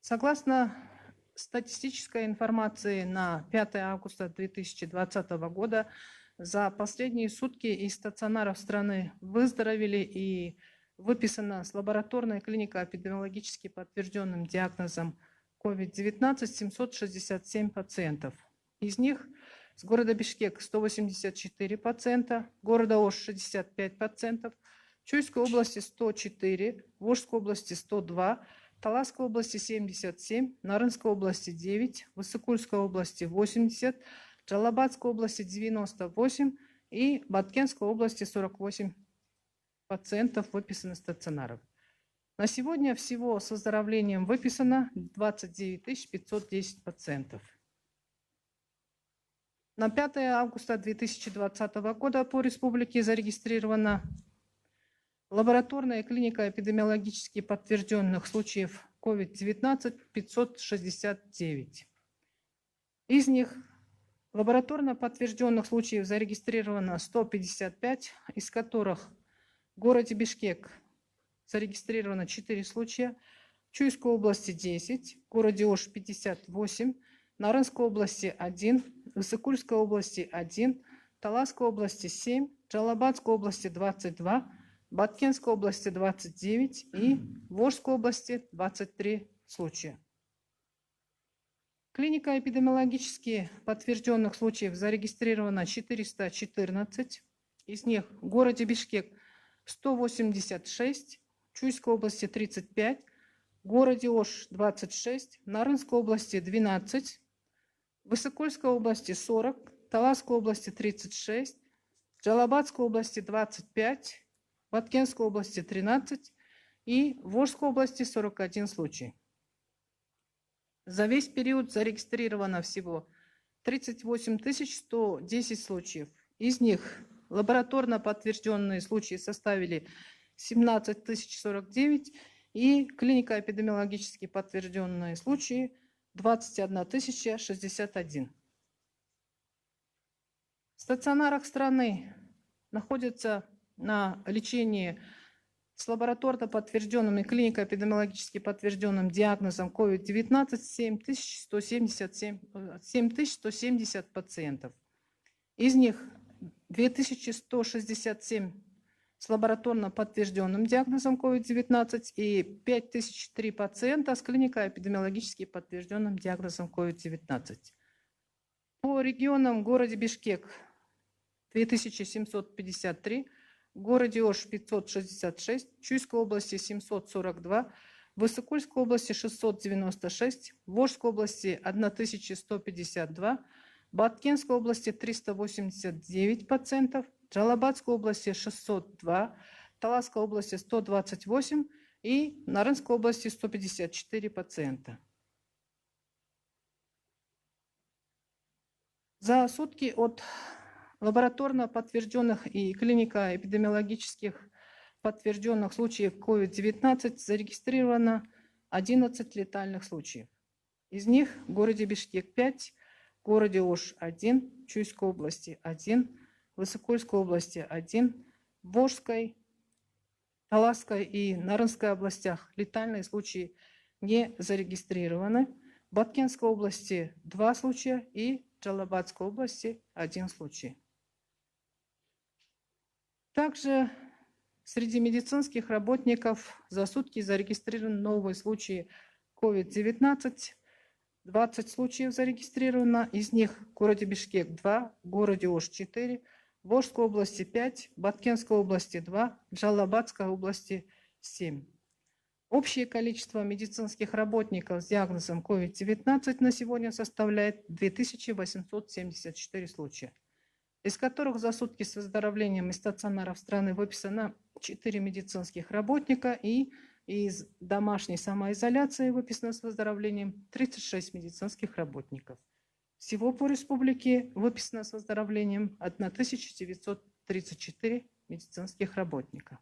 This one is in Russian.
Согласно статистической информации на 5 августа 2020 года, за последние сутки из стационаров страны выздоровели и выписано с лабораторной клинико-эпидемиологически подтвержденным диагнозом COVID-19 767 пациентов. Из них с города Бишкек 184 пациента, города Ош 65 пациентов, Чуйской области 104, Волжской области 102, Таласской области 77, Нарынской области 9, Высокульской области 80, Джалабадской области 98 и Баткенской области 48 пациентов выписаны стационаров. На сегодня всего с выздоровлением выписано 29 510 пациентов. На 5 августа 2020 года по республике зарегистрировано лабораторная клиника эпидемиологически подтвержденных случаев COVID-19 569. Из них лабораторно подтвержденных случаев зарегистрировано 155, из которых в городе Бишкек зарегистрировано 4 случая, в Чуйской области 10, в городе Ош 58, Нарынской области 1, Высокульской области 1, Таласской области 7, Джалабадской области 22, Баткенской области 29 и Волжской области 23 случая. Клиника эпидемиологически подтвержденных случаев зарегистрировано 414, из них в городе Бишкек 186, в Чуйской области 35, в городе Ош 26, в Нарынской области 12, в Высокульской области 40, в Таласской области 36, в Джалабадской области 25, в Баткенской области 13 и в Волжской области 41 случай. За весь период зарегистрировано всего 38 110 случаев. Из них лабораторно подтвержденные случаи составили 17 049 и клинико-эпидемиологически подтвержденные случаи 21 061. В стационарах страны находятся на лечении с лабораторно подтвержденным и клинико-эпидемиологически подтвержденным диагнозом COVID-19 7170 пациентов. Из них 2167 с лабораторно подтвержденным диагнозом COVID-19 и 5003 пациента с клинико-эпидемиологически подтвержденным диагнозом COVID-19. По регионам: в городе Бишкек 2753, в городе Ош 566, в Чуйской области 742, в Высокульской области 696, в Волжской области 1152, в Баткенской области 389 пациентов, в Джалабадской области 602, в Таласской области 128 и в Нарынской области 154 пациента. За сутки от лабораторно подтвержденных и клинико-эпидемиологических подтвержденных случаев COVID-19 зарегистрировано 11 летальных случаев. Из них в городе Бишкек 5, в городе Ош 1, в Чуйской области 1, в Высокульской области 1, в Волжской, Таласской и Нарынской областях летальные случаи не зарегистрированы. В Баткенской области 2 случая и в Джалабадской области 1 случай. Также среди медицинских работников за сутки зарегистрированы новые случаи COVID-19. 20 случаев зарегистрировано, из них в городе Бишкек 2, в городе Ош 4, в Волжской области 5, в Баткенской области 2, в Джалабадской области 7. Общее количество медицинских работников с диагнозом COVID-19 на сегодня составляет 2874 случая, из которых за сутки с выздоровлением из стационаров страны выписано 4 медицинских работника и из домашней самоизоляции выписано с выздоровлением 36 медицинских работников. Всего по республике выписано с выздоровлением 1934 медицинских работника.